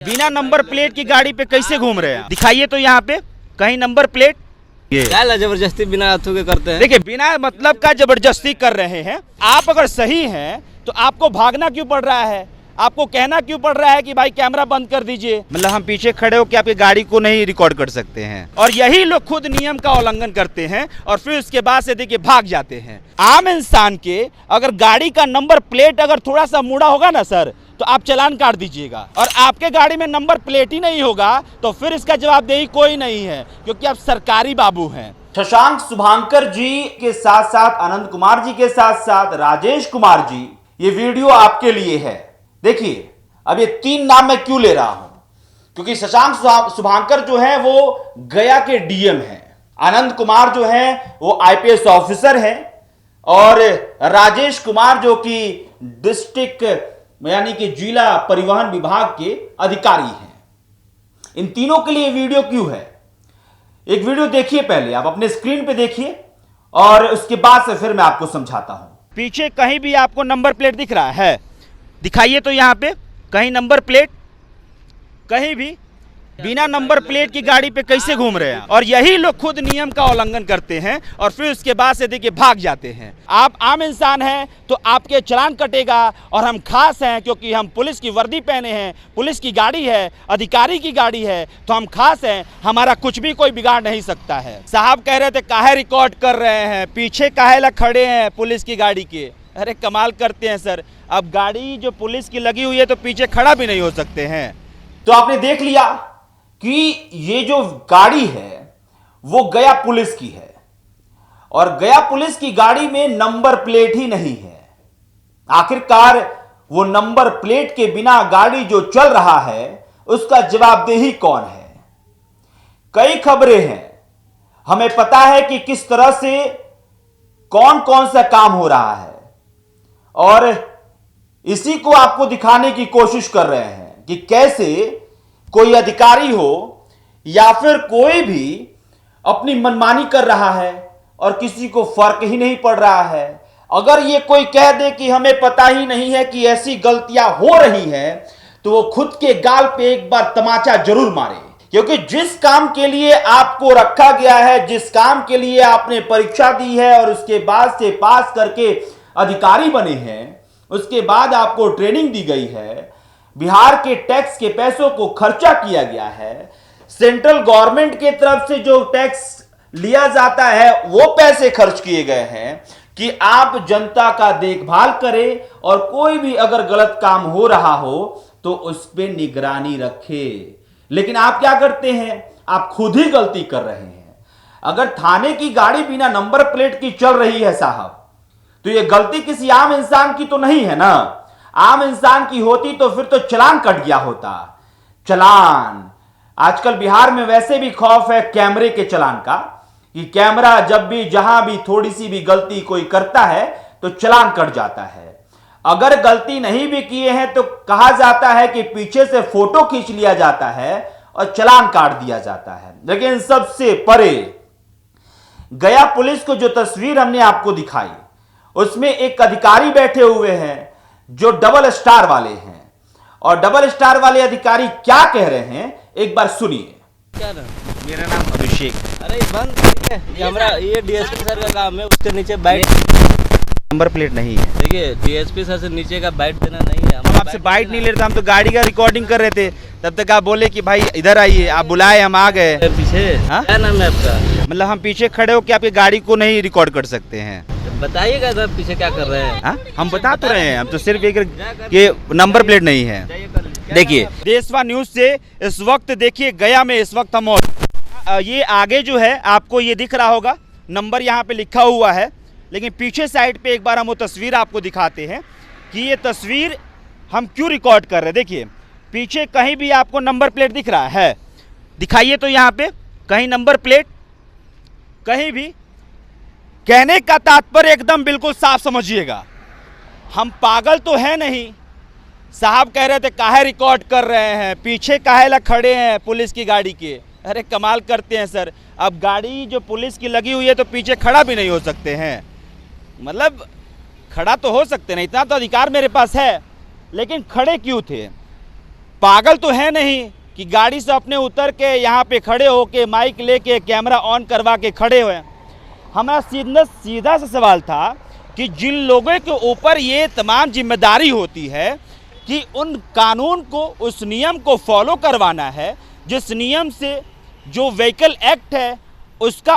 बिना number plate की गाड़ी पे कैसे घूम रहे हैं? दिखाइए तो यहाँ पे कहीं नंबर प्लेट। क्या जबरदस्ती बिना अथू के करते हैं? देखिए, बिना मतलब का जबरदस्ती कर रहे हैं। आप अगर सही हैं तो आपको भागना क्यों पड़ रहा है? आपको कहना क्यों पड़ रहा है कि भाई कैमरा बंद कर दीजिए? मतलब हम पीछे खड़े हो कि आपकी गाड़ी को नहीं रिकॉर्ड कर सकते हैं। और यही लोग खुद नियम का उल्लंघन करते हैं और फिर उसके बाद से देखिए भाग जाते हैं। आम इंसान के अगर गाड़ी का नंबर प्लेट अगर थोड़ा सा मुड़ा होगा ना सर, तो आप चालान काट दीजिएगा। और आपके गाड़ी में नंबर प्लेट ही नहीं होगा तो फिर इसका जवाबदेही कोई नहीं है, क्योंकि आप सरकारी बाबू हैं। शशांक शुभांकर जी के साथ साथ आनंद कुमार जी के साथ साथ राजेश कुमार जी, ये वीडियो आपके लिए है। देखिए, अब ये तीन नाम मैं क्यों ले रहा हूं, क्योंकि शशांक शुभांकर जो है वो गया के डीएम हैं, आनंद कुमार जो है वो आईपीएस ऑफिसर हैं, और राजेश कुमार जो कि डिस्ट्रिक्ट यानी कि जिला परिवहन विभाग के अधिकारी हैं। इन तीनों के लिए वीडियो क्यों है? एक वीडियो देखिए, पहले आप अपने स्क्रीन पे देखिए और उसके बाद से फिर मैं आपको समझाता हूं। पीछे कहीं भी आपको नंबर प्लेट दिख रहा है? दिखाइए तो यहाँ पे कहीं नंबर प्लेट, कहीं भी। बिना नंबर प्लेट की गाड़ी पे कैसे घूम रहे हैं? और यही लोग खुद नियम का उल्लंघन करते हैं और फिर उसके बाद से देखिए भाग जाते हैं। आप आम इंसान हैं तो आपके चालान कटेगा, और हम खास हैं क्योंकि हम पुलिस की वर्दी पहने हैं, पुलिस की गाड़ी है, अधिकारी की गाड़ी है, तो हम खास हैं, हमारा कुछ भी कोई बिगाड़ नहीं सकता है। साहब कह रहे थे काहे रिकॉर्ड कर रहे हैं, पीछे काहे ला खड़े हैं पुलिस की गाड़ी के? अरे कमाल करते हैं सर। अब गाड़ी जो पुलिस की लगी हुई है तो पीछे खड़ा भी नहीं हो सकते हैं। तो आपने देख लिया कि ये जो गाड़ी है वो गया पुलिस की है, और गया पुलिस की गाड़ी में नंबर प्लेट ही नहीं है। आखिरकार वो नंबर प्लेट के बिना गाड़ी जो चल रहा है उसका जवाबदेही कौन है? कई खबरें हैं, हमें पता है कि किस तरह से कौन कौन सा काम हो रहा है, और इसी को आपको दिखाने की कोशिश कर रहे हैं कि कैसे कोई अधिकारी हो या फिर कोई भी अपनी मनमानी कर रहा है और किसी को फर्क ही नहीं पड़ रहा है। अगर ये कोई कह दे कि हमें पता ही नहीं है कि ऐसी गलतियां हो रही हैं, तो वो खुद के गाल पे एक बार तमाचा जरूर मारे, क्योंकि जिस काम के लिए आपको रखा गया है, जिस काम के लिए आपने परीक्षा दी है और उसके बाद से पास करके अधिकारी बने हैं, उसके बाद आपको ट्रेनिंग दी गई है, बिहार के टैक्स के पैसों को खर्चा किया गया है, सेंट्रल गवर्नमेंट की तरफ से जो टैक्स लिया जाता है वो पैसे खर्च किए गए हैं कि आप जनता का देखभाल करें, और कोई भी अगर गलत काम हो रहा हो तो उस पर निगरानी रखे। लेकिन आप क्या करते हैं? आप खुद ही गलती कर रहे हैं। अगर थाने की गाड़ी बिना नंबर प्लेट की चल रही है साहब, तो ये गलती किसी आम इंसान की तो नहीं है ना। आम इंसान की होती तो फिर तो चालान कट गया होता। चालान आजकल बिहार में वैसे भी खौफ है कैमरे के चालान का, कि कैमरा जब भी जहां भी थोड़ी सी भी गलती कोई करता है तो चालान कट जाता है। अगर गलती नहीं भी किए हैं तो कहा जाता है कि पीछे से फोटो खींच लिया जाता है और चालान काट दिया जाता है। लेकिन सबसे परे गया पुलिस को जो तस्वीर हमने आपको दिखाई, उसमें एक अधिकारी बैठे हुए हैं जो डबल स्टार वाले हैं, और डबल स्टार वाले अधिकारी क्या कह रहे हैं एक बार सुनिए। क्या नाम? मेरा नाम अभिषेक। अरे बंद करिए कैमरा, ये डीएसपी सर का काम है, उसके नीचे बाइट। नंबर प्लेट नहीं है। देखिए, डीएसपी सर से नीचे का बाइट देना नहीं है। हम आपसे बाइट नहीं ले रहे थे, हम तो गाड़ी का रिकॉर्डिंग कर रहे थे। तब तक आप बोले कि भाई इधर आइए, आप बुलाए, हम आ गए। पीछे क्या नाम है आपका? मतलब हम पीछे खड़े हो कि आपकी गाड़ी को नहीं रिकॉर्ड कर सकते हैं। बताइएगा सर पीछे क्या कर रहे हैं? हम बता तो रहे हैं, हम तो सिर्फ एक कि नंबर प्लेट नहीं है। देखिए, देशवा न्यूज से इस वक्त देखिए गया में इस वक्त हम ये आगे जो है आपको ये दिख रहा होगा, नंबर यहाँ पे लिखा हुआ है, लेकिन पीछे साइड पे एक बार हम वो तस्वीर आपको दिखाते हैं कि ये तस्वीर हम क्यों रिकॉर्ड कर रहे हैं। देखिए, पीछे कहीं भी आपको नंबर प्लेट दिख रहा है? दिखाइए तो यहाँ पे कहीं नंबर प्लेट, कहीं भी। कहने का तात्पर्य एकदम बिल्कुल साफ समझिएगा, हम पागल तो है नहीं। साहब कह रहे थे काहे रिकॉर्ड कर रहे हैं, पीछे काहे ला खड़े हैं पुलिस की गाड़ी के? अरे कमाल करते हैं सर। अब गाड़ी जो पुलिस की लगी हुई है तो पीछे खड़ा भी नहीं हो सकते हैं। मतलब खड़ा तो हो सकते नहीं, इतना तो अधिकार मेरे पास है, लेकिन खड़े क्यों थे? पागल तो है नहीं कि गाड़ी से अपने उतर के यहाँ पे खड़े होके माइक लेके कैमरा ऑन करवा के खड़े हुए। हमारा सीधा सा सवाल था कि जिन लोगों के ऊपर ये तमाम जिम्मेदारी होती है कि उन कानून को, उस नियम को फॉलो करवाना है, जिस नियम से जो व्हीकल एक्ट है उसका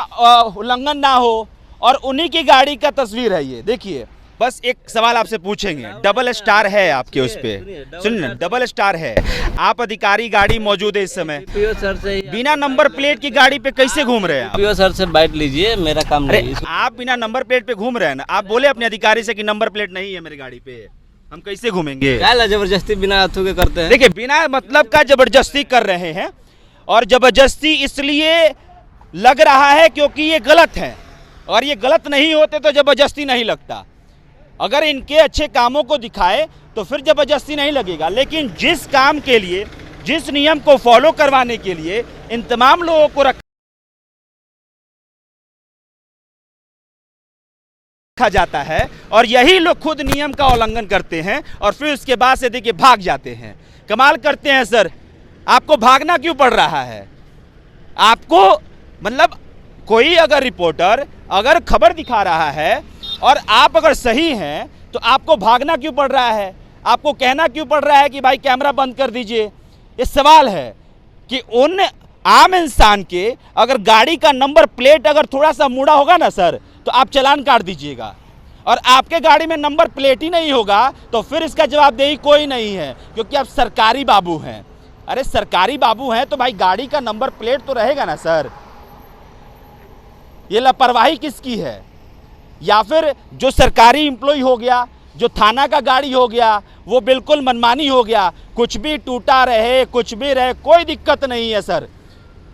उल्लंघन ना हो, और उन्हीं की गाड़ी का तस्वीर है ये देखिए। बस एक सवाल आपसे पूछेंगे, डबल स्टार है आपके उस पे, सुनिए डबल स्टार है, आप अधिकारी गाड़ी मौजूद है इस समय, पीओ सर से बिना नंबर प्लेट की गाड़ी पे कैसे घूम रहे हैं आप? पीओ सर से बाइट लीजिए, मेरा काम अरे नहीं। आप बिना नंबर प्लेट पे घूम रहे हैं ना, आप बोले अपने अधिकारी से कि नंबर प्लेट नहीं है मेरी गाड़ी पे, हम कैसे घूमेंगे? क्या जबरदस्ती बिना हाथों के करते हैं? देखिए बिना मतलब का जबरदस्ती कर रहे हैं, और जबरदस्ती इसलिए लग रहा है क्योंकि ये गलत है, और ये गलत नहीं होते तो जबरदस्ती नहीं लगता। अगर इनके अच्छे कामों को दिखाए तो फिर जबरदस्ती नहीं लगेगा, लेकिन जिस काम के लिए, जिस नियम को फॉलो करवाने के लिए इन तमाम लोगों को रखा जाता है, और यही लोग खुद नियम का उल्लंघन करते हैं और फिर उसके बाद से देखिए भाग जाते हैं। कमाल करते हैं सर, आपको भागना क्यों पड़ रहा है? आपको मतलब कोई अगर रिपोर्टर अगर खबर दिखा रहा है और आप अगर सही हैं तो आपको भागना क्यों पड़ रहा है? आपको कहना क्यों पड़ रहा है कि भाई कैमरा बंद कर दीजिए? ये सवाल है कि उन आम इंसान के अगर गाड़ी का नंबर प्लेट अगर थोड़ा सा मुड़ा होगा ना सर, तो आप चालान काट दीजिएगा, और आपके गाड़ी में नंबर प्लेट ही नहीं होगा तो फिर इसका जवाबदेही कोई नहीं है, क्योंकि आप सरकारी बाबू हैं। अरे सरकारी बाबू हैं तो भाई गाड़ी का नंबर प्लेट तो रहेगा ना सर। ये लापरवाही किसकी है? या फिर जो सरकारी एम्प्लॉय हो गया, जो थाना का गाड़ी हो गया, वो बिल्कुल मनमानी हो गया, कुछ भी टूटा रहे, कुछ भी रहे, कोई दिक्कत नहीं है सर,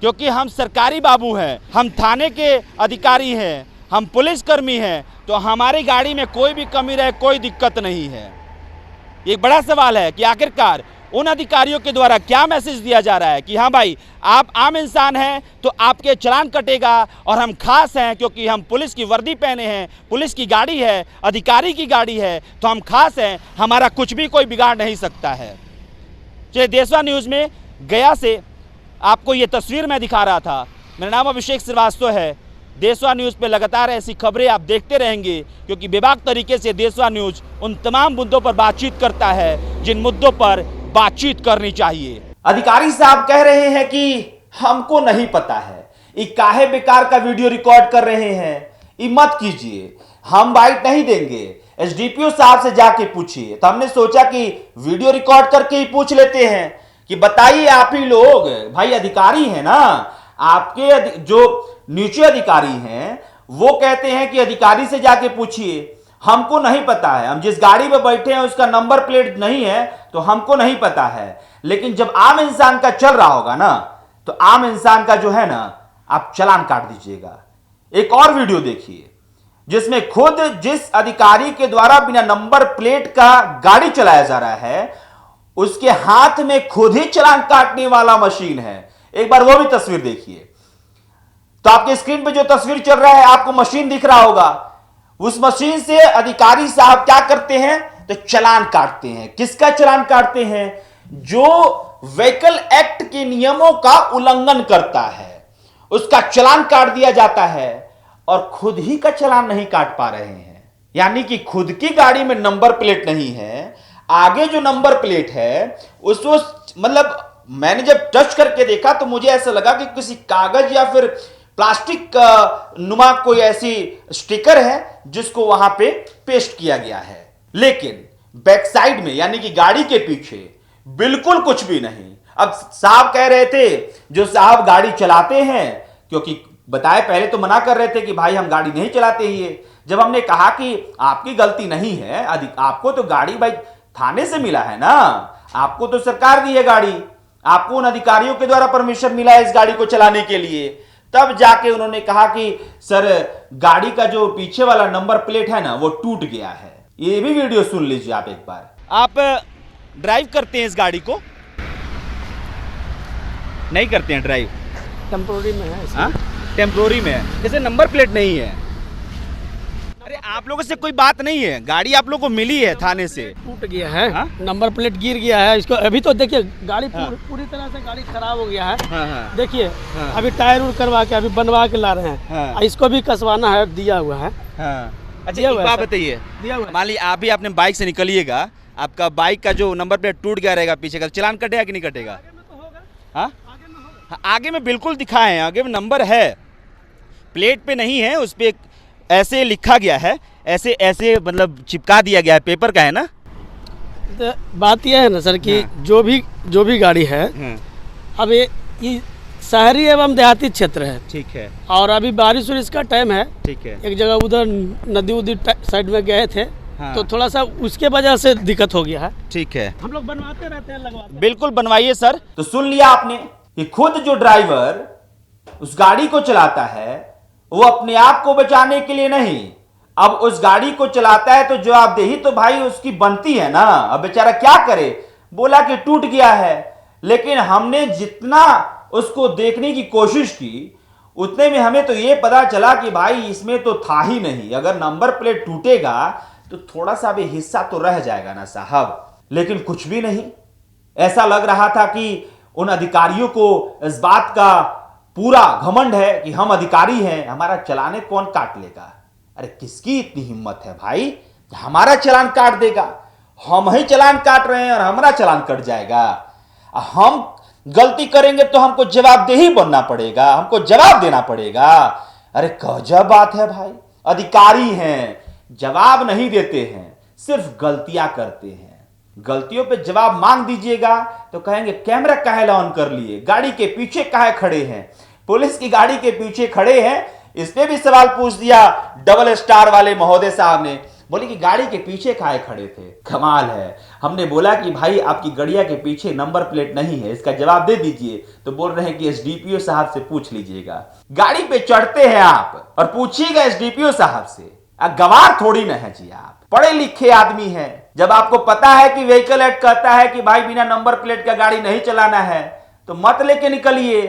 क्योंकि हम सरकारी बाबू हैं, हम थाने के अधिकारी हैं, हम पुलिसकर्मी हैं, तो हमारी गाड़ी में कोई भी कमी रहे कोई दिक्कत नहीं है। एक बड़ा सवाल है कि आखिरकार उन अधिकारियों के द्वारा क्या मैसेज दिया जा रहा है कि हाँ भाई आप आम इंसान हैं तो आपके चालान कटेगा, और हम खास हैं क्योंकि हम पुलिस की वर्दी पहने हैं, पुलिस की गाड़ी है, अधिकारी की गाड़ी है, तो हम खास हैं, हमारा कुछ भी कोई बिगाड़ नहीं सकता है। चलिए देशवा न्यूज़ में गया से आपको ये तस्वीर मैं दिखा रहा था। मेरा नाम अभिषेक श्रीवास्तव है। देशवा न्यूज़ पे लगातार ऐसी खबरें आप देखते रहेंगे, क्योंकि बेबाक तरीके से देशवा न्यूज़ उन तमाम मुद्दों पर बातचीत करता है जिन मुद्दों पर बातचीत करनी चाहिए। अधिकारी साहब कह रहे हैं कि हमको नहीं पता है, ये काहे बेकार का वीडियो रिकॉर्ड कर रहे हैं, ये मत कीजिए, हम बाइट नहीं देंगे, एसडीपीओ साहब से जाके पूछिए। तो हमने सोचा कि वीडियो रिकॉर्ड करके ही पूछ लेते हैं कि बताइए आप ही लोग, भाई अधिकारी हैं ना, आपके जो नीचे अधिकारी हैं वो कहते हैं कि अधिकारी से जाके पूछिए, हमको नहीं पता है, हम जिस गाड़ी में बैठे हैं उसका नंबर प्लेट नहीं है तो हमको नहीं पता है। लेकिन जब आम इंसान का चल रहा होगा ना, तो आम इंसान का जो है ना, आप चालान काट दीजिएगा। एक और वीडियो देखिए जिसमें खुद जिस अधिकारी के द्वारा बिना नंबर प्लेट का गाड़ी चलाया जा रहा है उसके हाथ में खुद ही चालान काटने वाला मशीन है। एक बार वो भी तस्वीर देखिए। तो आपके स्क्रीन पे जो तस्वीर चल रहा है आपको मशीन दिख रहा होगा, उस मशीन से अधिकारी साहब क्या करते हैं तो चालान काटते हैं। किसका चालान काटते हैं? जो व्हीकल एक्ट के नियमों का उल्लंघन करता है उसका चालान काट दिया जाता है, और खुद ही का चालान नहीं काट पा रहे हैं। यानी कि खुद की गाड़ी में नंबर प्लेट नहीं है, आगे जो नंबर प्लेट है उसको मतलब मैंने जब टच करके देखा तो मुझे ऐसा लगा कि किसी कागज या फिर प्लास्टिक नुमा कोई ऐसी स्टिकर है जिसको वहां पे पेस्ट किया गया है। लेकिन बैक साइड में यानी कि गाड़ी के पीछे बिल्कुल कुछ भी नहीं। अब साहब कह रहे थे, जो साहब गाड़ी चलाते हैं, क्योंकि बताए पहले तो मना कर रहे थे कि भाई हम गाड़ी नहीं चलाते ही है। जब हमने कहा कि आपकी गलती नहीं है, आपको तो गाड़ी भाई थाने से मिला है ना, आपको तो सरकार दी है गाड़ी, आपको उन अधिकारियों के द्वारा परमिशन मिला है इस गाड़ी को चलाने के लिए, तब जाके उन्होंने कहा कि सर गाड़ी का जो पीछे वाला नंबर प्लेट है ना वो टूट गया है। ये भी वीडियो सुन लीजिए आप एक बार। आप ड्राइव करते हैं इस गाड़ी को? नहीं करते हैं ड्राइव? टेम्पोररी में है। हाँ टेम्पोररी में है, जैसे नंबर प्लेट नहीं है। अरे आप लोगों से कोई बात नहीं है, गाड़ी आप लोगों को मिली है थाने से। टूट गया है, हाँ? नंबर प्लेट गिर गया है इसको। अभी तो देखिए गाड़ी पूरी तरह से गाड़ी खराब हो गया है। हाँ। देखिए हाँ। अभी टायर उर करवा के अभी बनवा के ला रहे हैं। हाँ। इसको भी कसवाना है, दिया हुआ है। हाँ। अच्छा दिया एक हुआ है बात सर। बताइए, दिया हुआ है। मान लीजिए आप भी अपने बाइक से निकलिएगा, आपका बाइक का जो नंबर प्लेट टूट गया रहेगा पीछे का, चलान कटेगा कि नहीं कटेगा? हाँ, हाँ, आगे में बिल्कुल दिखाए हैं, आगे में नंबर है, प्लेट पे नहीं है, उस पे ऐसे लिखा गया है, ऐसे ऐसे मतलब चिपका दिया गया है, पेपर का है ना। तो बात यह है ना सर कि हाँ। जो भी गाड़ी है, अब ये शहरी एवं देहाती क्षेत्र है, ठीक है, और अभी बारिश उरिश का टाइम है। ठीक है। एक जगह उधर नदी उदी साइड में गए थे। हाँ। तो थोड़ा सा उसके वजह से दिक्कत हो गया है। ठीक है, हम लोग बनवाते रहते हैं, लगवाते हैं। बिल्कुल बनवाइए सर। तो सुन लिया आपने कि खुद जो ड्राइवर उस गाड़ी को चलाता है वो अपने आप को बचाने के लिए नहीं, अब उस गाड़ी को चलाता है तो जवाबदेही तो भाई उसकी बनती है ना। अब बेचारा क्या करे, बोला कि टूट गया है, लेकिन हमने जितना उसको देखने की कोशिश की उतने में हमें तो ये पता चला कि भाई इसमें तो था ही नहीं। अगर नंबर प्लेट टूटेगा तो थोड़ा सा भी हिस्सा तो रह जाएगा ना साहब, लेकिन कुछ भी नहीं। ऐसा लग रहा था कि उन अधिकारियों को इस बात का पूरा घमंड है कि हम अधिकारी हैं, हमारा चलाने कौन काट लेगा। अरे किसकी इतनी हिम्मत है भाई, हमारा चालान काट देगा? हम ही चालान काट रहे हैं और हमारा चालान कट जाएगा। हम गलती करेंगे तो हमको जवाबदेही बनना पड़ेगा, हमको जवाब देना पड़ेगा। अरे गजब बात है भाई, अधिकारी हैं, जवाब नहीं देते हैं, सिर्फ गलतियां करते हैं। गलतियों पे जवाब मांग दीजिएगा तो कहेंगे कैमरा काहे ऑन कर लिए, गाड़ी के पीछे काहे खड़े हैं, पुलिस की गाड़ी के पीछे खड़े हैं। इस पे भी सवाल पूछ दिया डबल स्टार वाले महोदय साहब ने, बोले कि गाड़ी के पीछे काहे खड़े थे। कमाल है। हमने बोला कि भाई आपकी गाड़िया के पीछे नंबर प्लेट नहीं है, इसका जवाब दे दीजिए। तो बोल रहे हैं कि एसडीपीओ साहब से पूछ लीजिएगा। गाड़ी पे चढ़ते हैं आप और पूछिएगा एसडीपीओ साहब से, गवार थोड़ी ना है जी, आप पढ़े लिखे आदमी हैं। जब आपको पता है कि व्हीकल एक्ट कहता है कि भाई बिना नंबर प्लेट का गाड़ी नहीं चलाना है तो मत लेके निकलिए।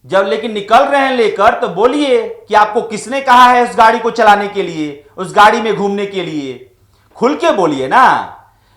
जब लेकिन निकल रहे हैं लेकर तो बोलिए कि आपको किसने कहा है उस गाड़ी को चलाने के लिए, उस गाड़ी में घूमने के लिए। खुल के बोलिए ना,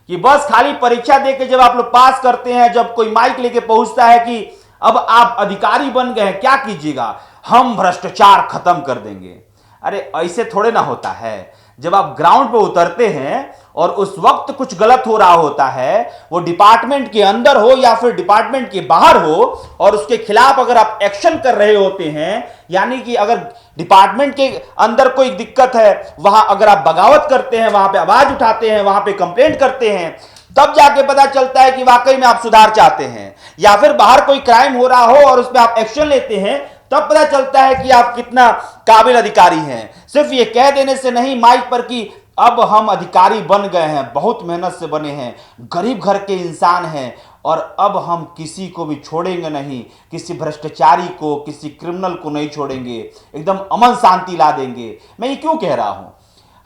कि बस खाली परीक्षा देके जब आप लोग पास करते हैं, जब कोई माइक लेके पहुंचता है कि अब आप अधिकारी बन गए हैं, क्या कीजिएगा, हम भ्रष्टाचार खत्म कर देंगे। अरे ऐसे थोड़े ना होता है। जब आप ग्राउंड पे उतरते हैं और उस वक्त कुछ गलत हो रहा होता है, वो डिपार्टमेंट के अंदर हो या फिर डिपार्टमेंट के बाहर हो, और उसके खिलाफ अगर आप एक्शन कर रहे होते हैं, यानी कि अगर डिपार्टमेंट के अंदर कोई दिक्कत है, वहां अगर आप बगावत करते हैं, वहां पे आवाज उठाते हैं, वहां पे कंप्लेंट करते हैं, तब जाके पता चलता है कि वाकई में आप सुधार चाहते हैं। या फिर बाहर कोई क्राइम हो रहा हो और उस पर आप एक्शन लेते हैं, तब पता चलता है कि आप कितना काबिल अधिकारी हैं। सिर्फ ये कह देने से नहीं माइक पर कि अब हम अधिकारी बन गए हैं, बहुत मेहनत से बने हैं, गरीब घर के इंसान हैं और अब हम किसी को भी छोड़ेंगे नहीं, किसी भ्रष्टाचारी को, किसी क्रिमिनल को नहीं छोड़ेंगे, एकदम अमन शांति ला देंगे। मैं ये क्यों कह रहा हूं,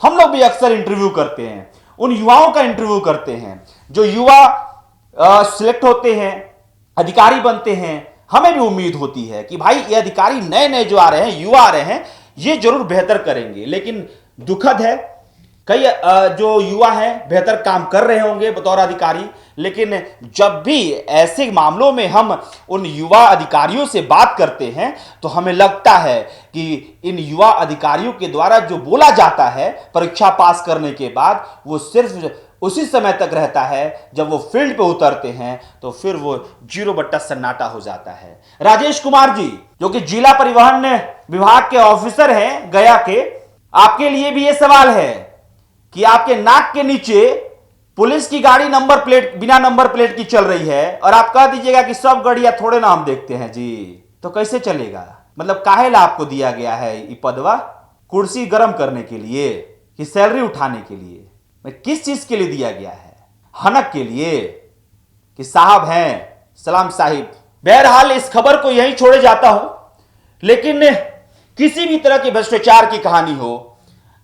हम लोग भी अक्सर इंटरव्यू करते हैं, उन युवाओं का इंटरव्यू करते हैं जो युवा सिलेक्ट होते हैं, अधिकारी बनते हैं। हमें भी उम्मीद होती है कि भाई ये अधिकारी नए नए जो आ रहे हैं, युवा आ रहे हैं, ये जरूर बेहतर करेंगे। लेकिन दुखद है, कई जो युवा हैं बेहतर काम कर रहे होंगे बतौर अधिकारी, लेकिन जब भी ऐसे मामलों में हम उन युवा अधिकारियों से बात करते हैं तो हमें लगता है कि इन युवा अधिकारियों के द्वारा जो बोला जाता है परीक्षा पास करने के बाद, वो सिर्फ उसी समय तक रहता है। जब वो फील्ड पे उतरते हैं तो फिर वो 0 सन्नाटा हो जाता है। राजेश कुमार जी, जो कि जिला परिवहन विभाग के ऑफिसर हैं गया के, आपके लिए भी ये सवाल है कि आपके नाक के नीचे पुलिस की गाड़ी नंबर प्लेट, बिना नंबर प्लेट की चल रही है और आप कह दीजिएगा कि सब गाड़ियां थोड़े ना हम देखते हैं जी, तो कैसे चलेगा? मतलब काहे ला आपको दिया गया है ये पदवा? कुर्सी गर्म करने के लिए कि सैलरी उठाने के लिए? मैं किस चीज के लिए दिया गया है? हनक के लिए कि साहब हैं सलाम साहिब। बहरहाल इस खबर को यहीं छोड़े जाता हूं, लेकिन किसी भी तरह के भ्रष्टाचार की कहानी हो,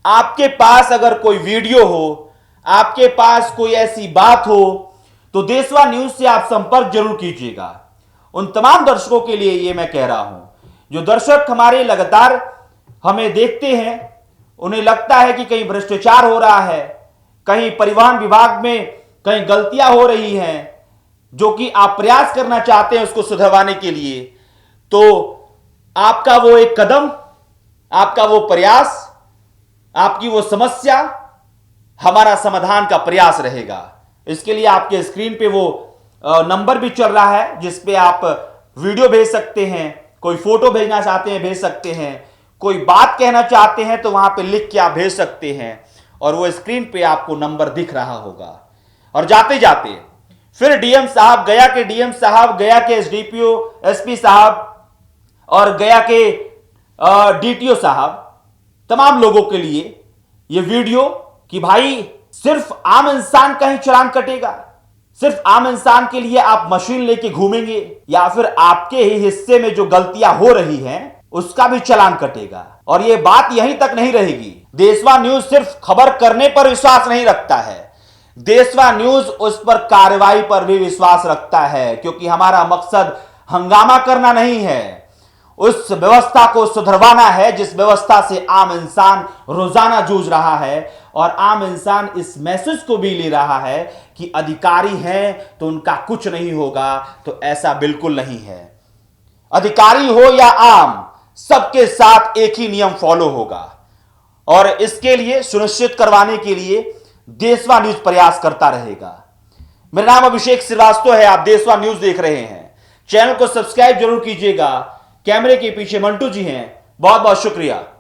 आपके पास अगर कोई वीडियो हो, आपके पास कोई ऐसी बात हो, तो देशवा न्यूज से आप संपर्क जरूर कीजिएगा। उन तमाम दर्शकों के लिए ये मैं कह रहा हूं, जो दर्शक हमारे लगातार हमें देखते हैं, उन्हें लगता है कि कहीं भ्रष्टाचार हो रहा है, कहीं परिवहन विभाग में कहीं गलतियां हो रही हैं, जो कि आप प्रयास करना चाहते हैं उसको सुधरवाने के लिए, तो आपका वो एक कदम, आपका वो प्रयास, आपकी वो समस्या हमारा समाधान का प्रयास रहेगा। इसके लिए आपके स्क्रीन पे वो नंबर भी चल रहा है जिस पे आप वीडियो भेज सकते हैं, कोई फोटो भेजना चाहते हैं भेज सकते हैं, कोई बात कहना चाहते हैं तो वहां पे लिख के आप भेज सकते हैं, और वो स्क्रीन पे आपको नंबर दिख रहा होगा। और जाते जाते फिर डीएम साहब, गया के डीएम साहब, गया के एसडीपीओ एसपी साहब और गया के डीटीओ साहब, तमाम लोगों के लिए ये वीडियो कि भाई सिर्फ आम इंसान का ही चालान कटेगा, सिर्फ आम इंसान के लिए आप मशीन लेके घूमेंगे, या फिर आपके ही हिस्से में जो गलतियां हो रही हैं उसका भी चालान कटेगा। और यह बात यहीं तक नहीं रहेगी। देशवा न्यूज सिर्फ खबर करने पर विश्वास नहीं रखता है, देशवा न्यूज उस पर कार्रवाई पर भी विश्वास रखता है, क्योंकि हमारा मकसद हंगामा करना नहीं है, उस व्यवस्था को सुधरवाना है जिस व्यवस्था से आम इंसान रोजाना जूझ रहा है। और आम इंसान इस मैसेज को भी ले रहा है कि अधिकारी हैं तो उनका कुछ नहीं होगा, तो ऐसा बिल्कुल नहीं है। अधिकारी हो या आम, सबके साथ एक ही नियम फॉलो होगा, और इसके लिए सुनिश्चित करवाने के लिए देशवा न्यूज प्रयास करता रहेगा। मेरा नाम अभिषेक श्रीवास्तव है, आप देशवा न्यूज देख रहे हैं। चैनल को सब्सक्राइब जरूर कीजिएगा। कैमरे के पीछे मंटू जी हैं, बहुत बहुत शुक्रिया।